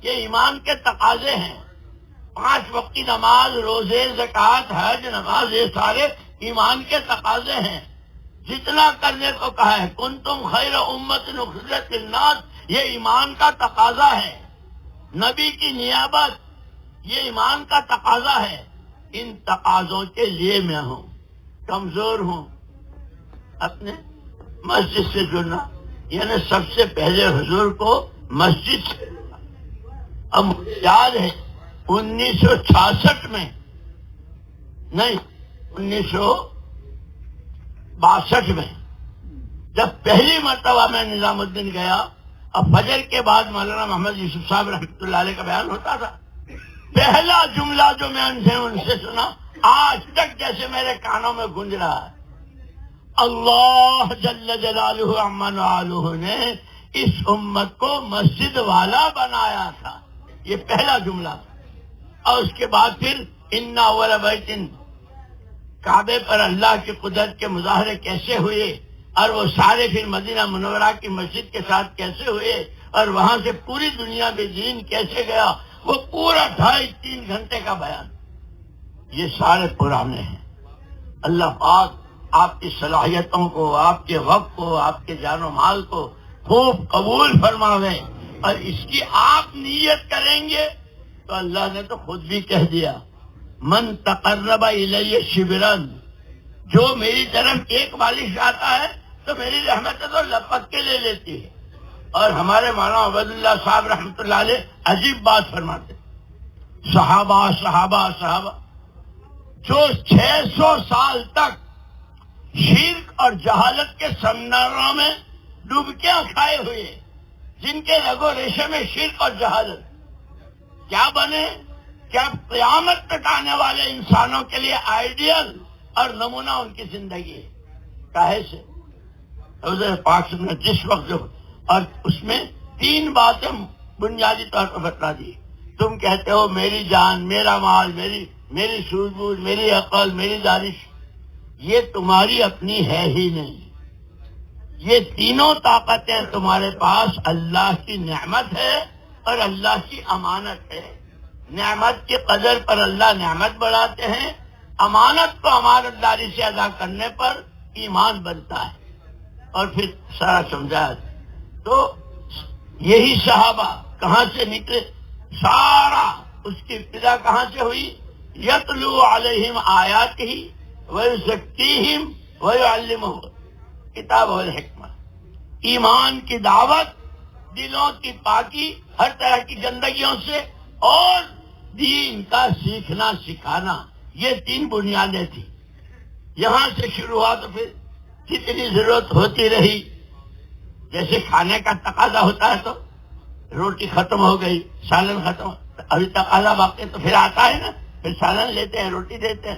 یہ ایمان کے تقاضے ہیں۔ 5 وقت کی نماز، روزے، زکوٰۃ، حج، نماز، یہ سارے ایمان کے تقاضے ہیں، جتنا کرنے کو کہا ہے، کنتم خیر امت اخرجت للناس، یہ ایمان کا تقاضا ہے، نبی کی نیابت، یہ ایمان کا تقاضا ہے، ان تقاضوں کے لیے میں ہوں، کمزور ہوں، اپنے مسجد سے جڑنا، یعنی سب سے پہلے حضور کو مسجد سے جڑنا۔ اب مجھے یاد ہے 1966 میں، نہیں 1962 میں، جب پہلی مرتبہ میں نظام الدین گیا، اب فجر کے بعد مولانا محمد یوسف صاحب رحمۃ اللہ علیہ کا بیان ہوتا تھا، پہلا جملہ جو میں ان سے سنا، آج تک جیسے میرے کانوں میں گونج رہا ہے، اللہ جل جلالہ عما نوالہ نے اس امت کو مسجد والا بنایا تھا، یہ پہلا جملہ تھا، اور اس کے بعد پھر ان اول بیت، کعبے پر اللہ کی قدرت کے مظاہرے کیسے ہوئے، اور وہ سارے پھر مدینہ منورہ کی مسجد کے ساتھ کیسے ہوئے، اور وہاں سے پوری دنیا میں دین کیسے گیا، وہ پورا 2.5-3 گھنٹے کا بیان، یہ سارے پرانے ہیں۔ اللہ پاک آپ کی صلاحیتوں کو، آپ کے وقت کو، آپ کے جان و مال کو خوب قبول فرماوے، اور اس کی آپ نیت کریں گے تو اللہ نے تو خود بھی کہہ دیا، من تقرب الی شبرن، جو میری طرف ایک بالش آتا ہے تو میری رحمت تو لپک کے لے لیتی ہے۔ اور ہمارے مولانا عبد اللہ صاحب رحمۃ اللہ علیہ عجیب بات فرماتے، صحابہ جو 600 سال تک شرک اور جہالت کے سمندروں میں ڈبکیاں کھائے ہوئے، جن کے رگ و ریشے میں شرک اور جہالت، کیا بنے؟ کیا قیامت تک آنے والے انسانوں کے لیے آئیڈیل اور نمونہ ان کی زندگی ہے، کاہے سے حضور پاک نے جس وقت جو، اور اس میں 3 باتیں بنیادی طور پر بتلا دی، تم کہتے ہو میری جان، میرا مال، میری سوجھ بوجھ، میری عقل، میری دانش، یہ تمہاری اپنی ہے ہی نہیں، یہ تینوں طاقتیں تمہارے پاس اللہ کی نعمت ہے اور اللہ کی امانت ہے۔ نعمت کی قدر پر اللہ نعمت بڑھاتے ہیں، امانت کو امانت داری سے ادا کرنے پر ایمان بنتا ہے، اور پھر سارا سمجھا۔ تو یہی صحابہ کہاں سے نکلے، سارا اس کی ابتدا کہاں سے ہوئی، یتلو علیہم آیاتہ ویزکیہم ویعلمہم کتاب والحکمہ، ایمان کی دعوت، دلوں کی پاکی ہر طرح کی گندگیوں سے، اور دین کا سیکھنا سکھانا، یہ 3 بنیادیں تھیں۔ یہاں سے شروع ہوا تو پھر جتنی ضرورت ہوتی رہی، جیسے کھانے کا تقاضا ہوتا ہے تو روٹی ختم ہو گئی، سالن ختم، ابھی تقاضا باقی تو پھر آتا ہے نا، پھر سالن لیتے ہیں، روٹی لیتے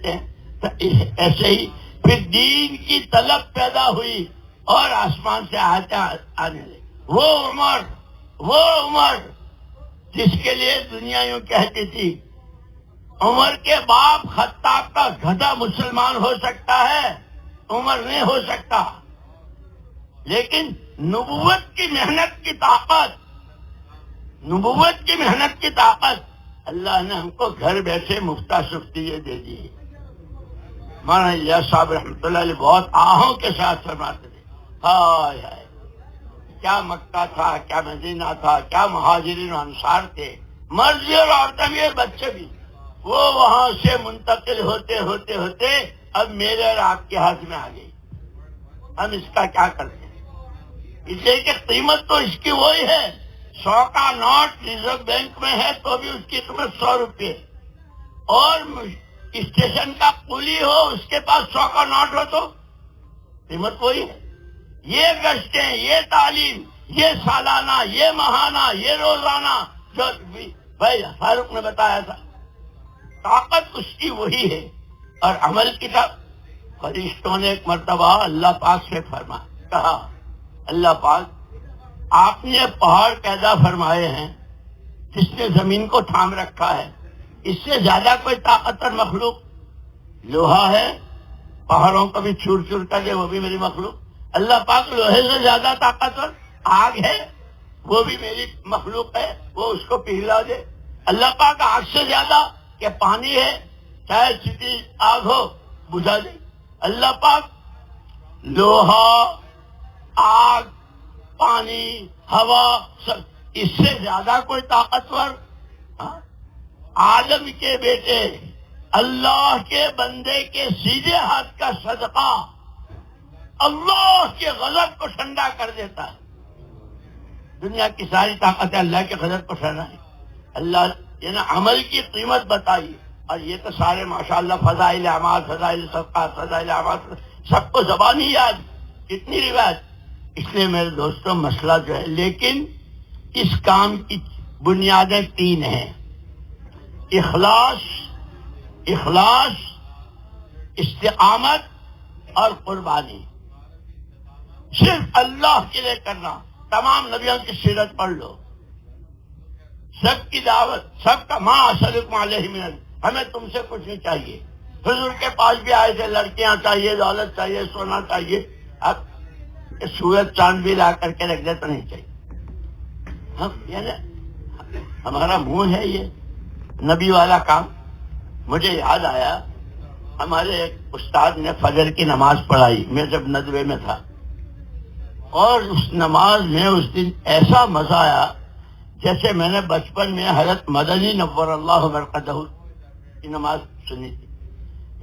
ہیں، تو ایسے ہی پھر دین کی طلب پیدا ہوئی، اور آسمان سے آنے لگے. وہ عمر جس کے لیے دنیا یوں کہتی تھی عمر کے باپ خطاب کا گدھا مسلمان ہو سکتا ہے، عمر نہیں ہو سکتا. لیکن نبوت کی محنت کی طاقت اللہ نے ہم کو گھر بیٹھے مفتہ سفتی دے دی. مولانا الیاس صاحب رحمۃ اللہ علیہ بہت آہوں کے ساتھ فرماتے تھے، ہائے ہائے کیا مکہ تھا، کیا مدینہ تھا، کیا مہاجرین و انصار تھے، مرد بھی اور عورتیں بھی اور بچے بھی. وہ وہاں سے منتقل ہوتے ہوتے ہوتے اب میرے اور آپ کے ہاتھ میں آ گئی. ہم اس کا کیا کرتے ہیں؟ اس لیے کہ قیمت تو اس کی وہی ہے. 100 کا نوٹ ریزرو بینک میں ہے تو بھی اس کی قیمت 100 روپے، اور اسٹیشن کا قولی ہو اس کے پاس 100 کا نوٹ ہو تو قیمت وہی ہے. یہ گشتیں، یہ تعلیم، یہ سالانہ، یہ ماہانہ، یہ روزانہ جو بھائی فاروق نے بتایا تھا، طاقت اس کی وہی ہے. اور عمل کی طرف فرشتوں نے ایک مرتبہ اللہ پاک سے کہا، اللہ پاک آپ نے پہاڑ پیدا فرمائے ہیں جس نے زمین کو تھام رکھا ہے، اس سے زیادہ کوئی طاقتور مخلوق؟ لوہا ہے پہاڑوں کو بھی چور چور کر دے، وہ بھی میری مخلوق. اللہ پاک لوہے سے زیادہ طاقتور آگ ہے، وہ بھی میری مخلوق ہے، وہ اس کو پگھلا دے. اللہ پاک آگ سے زیادہ کہ پانی ہے، چاہے سیدھی آگ ہو بجھا دے. اللہ پاک لوہا، آگ، پانی، ہوا، سب اس سے زیادہ کوئی طاقتور؟ آدم کے بیٹے اللہ کے بندے کے سیدھے ہاتھ کا صدقہ اللہ کے غضب کو ٹھنڈا کر دیتا ہے. دنیا کی ساری طاقت اللہ کے غضب کو ٹھنڈا ہے. اللہ نے عمل کی قیمت بتائی. اور یہ تو سارے ماشاءاللہ فضائل اعمال، فضائل صدقات، فضائل اعمال سب کو زبانی یاد، کتنی روایت. اس لیے میرے دوستوں مسئلہ جو ہے، لیکن اس کام کی بنیادیں 3 ہیں: اخلاص، استقامت اور قربانی. صرف اللہ کے لیے کرنا. تمام نبیوں کی سیرت پڑھ لو، سب کی دعوت، سب کا ما اسألکم علیہ من اجر، ہمیں تم سے کچھ نہیں چاہیے. حضور کے پاس بھی آئے تھے، لڑکیاں چاہیے، دولت چاہیے، سونا چاہیے. اب سورج چاند بھی لا کر کے رکھ دے تو نہیں چاہیے. یعنی ہمارا منہ ہے یہ نبی والا کام. مجھے یاد آیا ہمارے ایک استاد نے فجر کی نماز پڑھائی، میں جب ندوے میں تھا، اور اس نماز میں اس دن ایسا مزہ آیا جیسے میں نے بچپن میں حضرت مدنی نور اللہ مرقدہ کی نماز سنی تھی.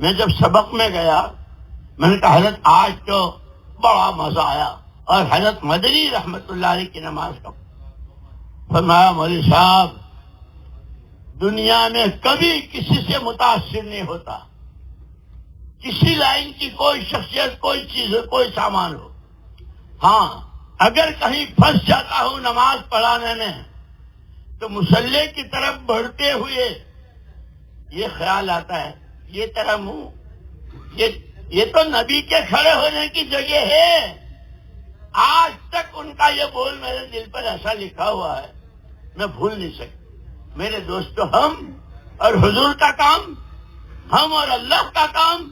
میں جب سبق میں گیا میں نے کہا حضرت آج تو بڑا مزہ آیا. اور حضرت مدنی رحمت اللہ علیہ کی نماز کا فرمایا، مولوی صاحب دنیا میں کبھی کسی سے متاثر نہیں ہوتا، کسی لائن کی کوئی شخصیت، کوئی چیز ہو، کوئی سامان ہو. ہاں اگر کہیں پھنس جاتا ہوں نماز پڑھانے میں تو مصلی کی طرف بڑھتے ہوئے یہ خیال آتا ہے، یہ تیرا منہ، یہ تو نبی کے کھڑے ہونے کی جگہ ہے. آج تک ان کا یہ بول میرے دل پر ایسا لکھا ہوا ہے، میں بھول نہیں سکتا. میرے دوستو، ہم اور حضور کا کام، ہم اور اللہ کا کام.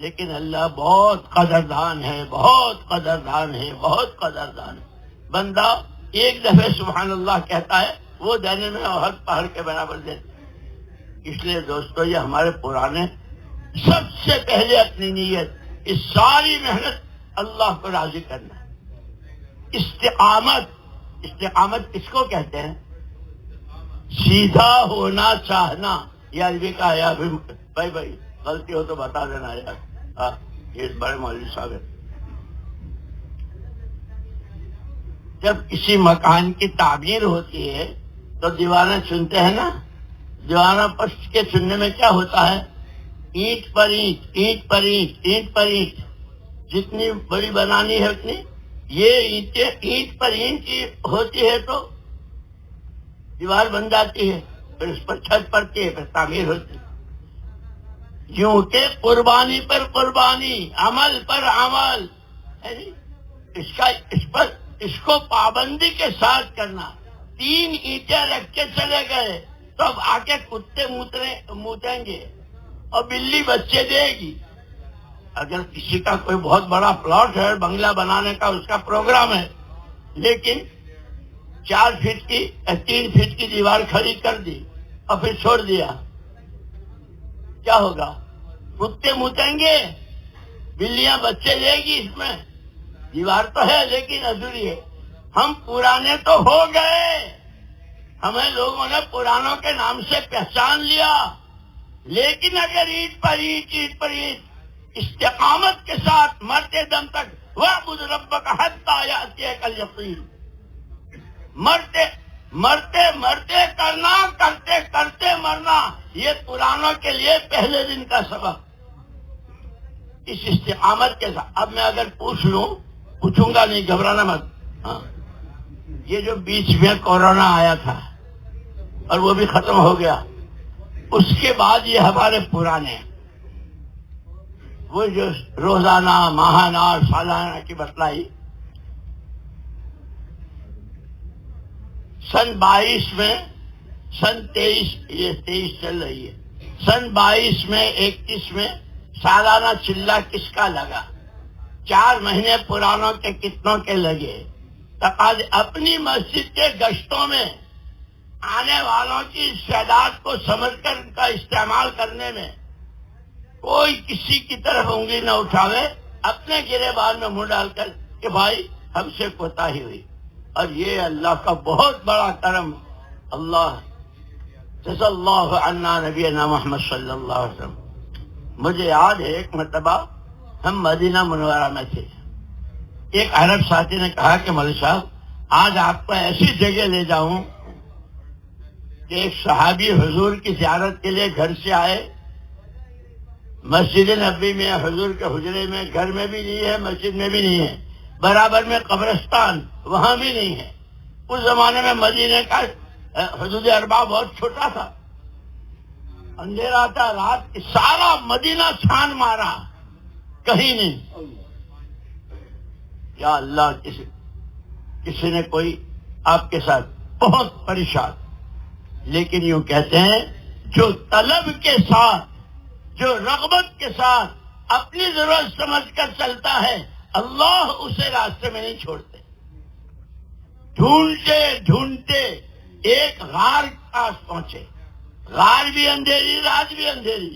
لیکن اللہ بہت قدردان ہے، بہت قدردان ہے، بہت قدردان ہے. بندہ ایک دفعہ سبحان اللہ کہتا ہے، وہ دینے میں احد پہاڑ کے برابر دیتے. اس لیے دوستو یہ ہمارے پرانے سب سے پہلے اپنی نیت، اس ساری محنت اللہ کو راضی کرنا ہے. استقامت کس کو کہتے ہیں؟ سیدھا ہونا چاہنا. یہ عربی کا ہے. بھائی غلطی ہو تو بتا دینا یار. یہ بڑے مولوی صاحب ہیں. جب کسی مکان کی تعمیر ہوتی ہے تو دیواریں چنتے ہیں نا. دیواریں پشت کے چننے میں کیا ہوتا ہے؟ اینٹ پر اینٹ، اینٹ پر اینٹ، اینٹ پر اینٹ. جتنی بڑی بنانی ہے اتنی یہ اینٹیں اینٹ پر اینٹ کی ہوتی ہے تو دیوار بن جاتی ہے، پھر اس پر چھت پڑتی ہے، پھر تعمیر ہوتی ہے. یوں کہ قربانی پر قربانی، عمل پر عمل، اس کو پابندی کے ساتھ کرنا. 3 اینٹیں رکھ کے چلے گئے تو اب آ کے کتے موتیں گے اور بلی بچے دے گی. اگر کسی کا کوئی بہت بڑا پلاٹ ہے بنگلہ بنانے کا اس کا پروگرام ہے لیکن 4 فٹ کی 3 فٹ کی دیوار کھڑی کر دی اور پھر چھوڑ دیا, کیا ہوگا؟ کتے موتیں گے, بلیاں بچے لے گی. اس میں دیوار تو ہے لیکن ادھوری ہے. ہم پرانے تو ہو گئے, ہمیں لوگوں نے پرانوں کے نام سے پہچان لیا, لیکن اگر اینٹ پر اینٹ استقامت کے ساتھ مرتے دم تک وَاعْبُدْ رَبَّكَ حَتَّىٰ يَأْتِيَكَ الْيَقِينُ, مرتے کرنا, کرتے مرنا, یہ پرانوں کے لیے پہلے دن کا سبق. اس استقامت کے ساتھ اب میں اگر پوچھوں گا نہیں, گھبرانا مت. یہ جو بیچ میں کورونا آیا تھا اور وہ بھی ختم ہو گیا, اس کے بعد یہ ہمارے پرانے وہ جو روزانہ ماہانہ اور سالانہ کی بتلائی, سن 22 میں, سن 23 یہ 23 چل رہی ہے, سن 22 میں 21 میں سالانہ چلہ کس کا لگا؟ 4 مہینے پرانوں کے کتنوں کے لگے؟ تقاضے اپنی مسجد کے گشتوں میں آنے والوں کی تعداد کو سمجھ کر ان کا استعمال کرنے میں کوئی کسی کی طرف انگلی نہ اٹھاوے, اپنے گریبان میں منہ ڈال کر کہ بھائی ہم سے کوتاہی ہوئی. اور یہ اللہ کا بہت بڑا کرم. اللہ جزا اللہ عنا نبینا محمد صلی اللہ علیہ وسلم. مجھے یاد ہے ایک مرتبہ ہم مدینہ منورہ میں تھے, ایک عرب ساتھی نے کہا کہ مولوی صاحب آج آپ کو ایسی جگہ لے جاؤں کہ ایک صحابی حضور کی زیارت کے لیے گھر سے آئے, مسجد نبوی میں, حضور کے حجرے میں, گھر میں بھی نہیں ہے, مسجد میں بھی نہیں ہے, برابر میں قبرستان وہاں بھی نہیں ہے. اس زمانے میں مدینے کا حدود اربع بہت چھوٹا تھا, اندھیرا تھا, رات سارا مدینہ چھان مارا, کہیں نہیں. یا اللہ, کسی نے کوئی آپ کے ساتھ بہت پریشان, لیکن یوں کہتے ہیں جو طلب کے ساتھ, جو رغبت کے ساتھ اپنی ضرورت سمجھ کر چلتا ہے, اللہ اسے راستے میں نہیں چھوڑتے. ڈھونڈتے ایک غار کے پاس پہنچے, غار بھی اندھیری, رات بھی اندھیری.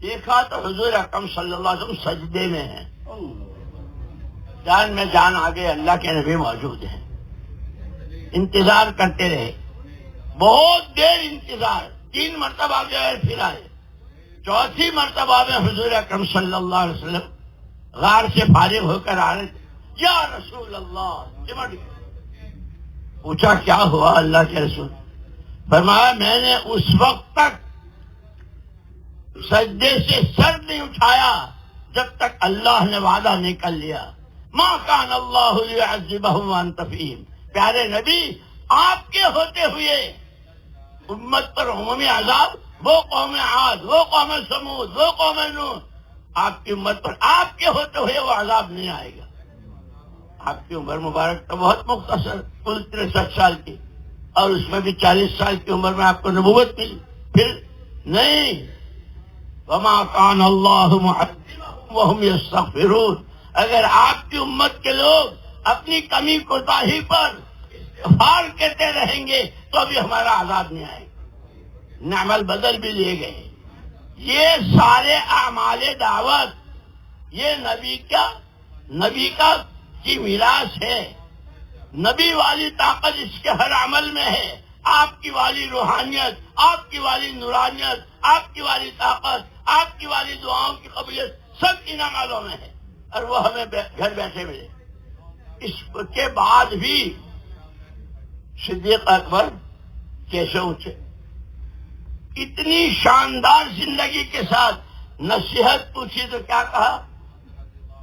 دیکھا تو حضور اکرم صلی اللہ علیہ وسلم سجدے میں ہیں. جان میں جان آگے اللہ کے نبی موجود ہیں. انتظار کرتے رہے, بہت دیر انتظار, 3 مرتبہ گئے پھر آئے. 4تھی مرتبہ میں حضور اکرم صلی اللہ علیہ وسلم غار سے فارغ ہو کر آ رہے تھے. یا رسول اللہ, پوچھا کیا ہوا اللہ کے رسول؟ فرمایا میں نے اس وقت تک سجدے سے سر نہیں اٹھایا جب تک اللہ نے وعدہ نہیں کر لیا. ما کان اللہ لیعذبہم وانت فیہم. پیارے نبی, آپ کے ہوتے ہوئے امت پر عمومی عذاب, وہ قوم عاد, وہ قوم سمود, وہ قوم نوح, آپ کی امت پر آپ کے ہوتے ہوئے وہ عذاب نہیں آئے گا. آپ کی عمر مبارک تو بہت مختصر, کل 63 سال کی, اور اس میں بھی 40 سال کی عمر میں آپ کو نبوت ملی. پھر نہیں, وما کان اللہ معذبہم وہم یستغفرون. اگر آپ کی امت کے لوگ اپنی کمی کوتاہی پر استغفار کرتے رہیں گے تو ابھی ہمارا عذاب نہیں آئے گا. نعم البدل بھی لے گئے. یہ سارے اعمال دعوت یہ نبی کا کی میراث ہے. نبی والی طاقت اس کے ہر عمل میں ہے. آپ کی والی روحانیت, آپ کی والی نورانیت, آپ کی والی طاقت, آپ کی والی دعاؤں کی قبولیت سب ان عملوں میں ہے, اور وہ ہمیں گھر بیٹھے ملے. اس کے بعد بھی صدیق اکبر کیسے اونچے, اتنی شاندار زندگی کے ساتھ نصیحت پوچھی تو کیا کہا؟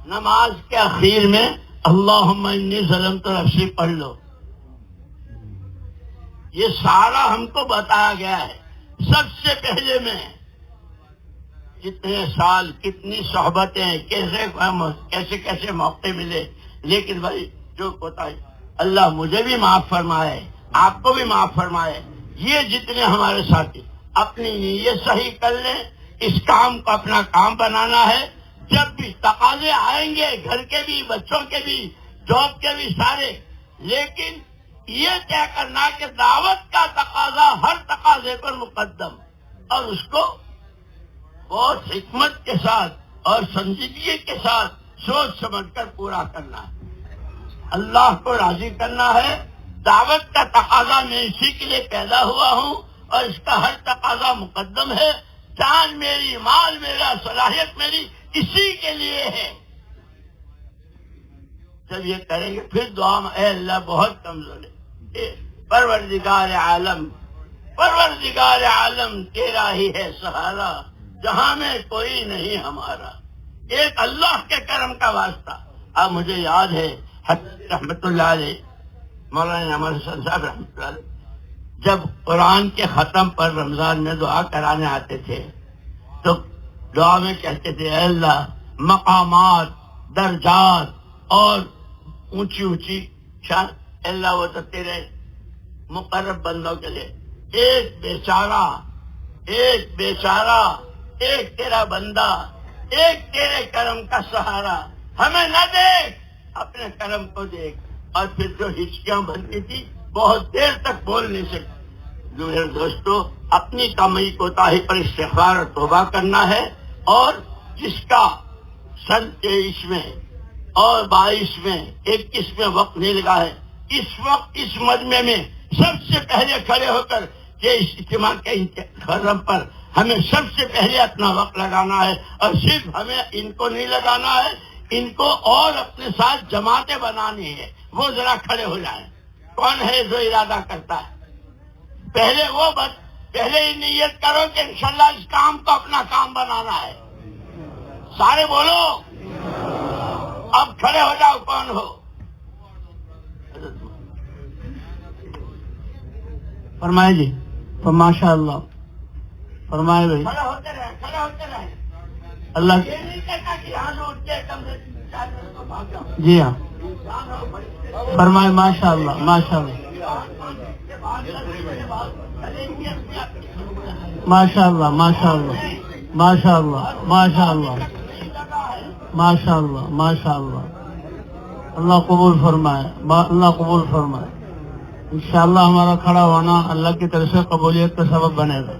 نماز کے اخیر میں اللہم انی ظلمت نفسی پڑھ لو. یہ سارا ہم کو بتایا گیا ہے. سب سے پہلے میں کتنے سال، کتنی صحبتیں، کیسے کیسے موقع ملے، لیکن بھائی جو ہوتا ہے اللہ مجھے بھی معاف فرمائے، آپ کو بھی معاف فرمائے. یہ جتنے ہمارے ساتھی اپنی نیت صحیح کر لیں، اس کام کو اپنا کام بنانا ہے. جب بھی تقاضے آئیں گے، گھر کے بھی، بچوں کے بھی، جاب کے بھی، سارے، لیکن یہ طے کرنا کہ دعوت کا تقاضا ہر تقاضے پر مقدم، اور اس کو بہت حکمت کے ساتھ اور سنجیدگی کے ساتھ سوچ سمجھ کر پورا کرنا ہے. اللہ کو راضی کرنا ہے. دعوت کا تقاضا میں اسی کے لیے پیدا ہوا ہوں، اور اس کا ہر تقاضا مقدم ہے. جان میری، مال میرا، صلاحیت میری اسی کے لیے ہے. جب یہ کریں گے پھر دعا میں اے اللہ بہت کمزور ہے، پروردگار عالم، پروردگار عالم تیرا ہی ہے سہارا، جہاں میں کوئی نہیں ہمارا. ایک اللہ کے کرم کا واسطہ. اب مجھے یاد ہے رحمت اللہ علیہ، مولانا عمر حسن صاحب رحمت اللہ علیہ، جب قرآن کے ختم پر رمضان میں دعا کرانے آتے تھے تو دعا میں کہتے تھے اے اللہ مقامات، درجات اور اونچی اونچی شان، اللہ وہ تو تیرے مقرب بندوں کے لیے. ایک بیچارہ، ایک تیرا بندہ، ایک تیرے کرم کا سہارا، ہمیں نہ دیکھ، اپنے کرم کو دیکھ. اور پھر جو ہچکیاں بنتی تھی بہت دیر تک بول نہیں سکتی. میرے دوستو، اپنی کمی کوتاہی پر استغفار اور توبہ کرنا ہے. اور جس کا سن 23 میں اور 22 میں 21 میں وقت نہیں لگا ہے، اس وقت اس مجمع میں سب سے پہلے کھڑے ہو کر کہ اس اجتماع کے خرم پر ہمیں سب سے پہلے اپنا وقت لگانا ہے. اور صرف ہمیں ان کو نہیں لگانا ہے، ان کو اور اپنے ساتھ جماعتیں بنانی ہے. وہ ذرا کھڑے ہو جائیں. کون ہے جو ارادہ کرتا ہے؟ پہلے ہی نیت کرو کہ انشاءاللہ اس کام کو اپنا کام بنانا ہے. سارے بولو. اب کھڑے ہو جاؤ کون ہو. فرمائے جی، ماشاء اللہ فرمائے بھائی. کھڑے ہوتے رہے. اللہ یہ نہیں کہتا کہ یہاں سے اٹھ کے کم سے کم بھاگ جاؤ. جی ہاں فرمائے. ماشاء اللہ ماشاء اللہ ماشاء اللہ ماشاء اللہ ماشاء اللہ ماشاء اللہ ماشاء اللہ ماشاء اللہ. اللہ قبول فرمائے، اللہ قبول فرمائے. انشاءاللہ ہمارا کھڑا ہونا اللہ کی طرف سے قبولیت کا سبب بنے گا.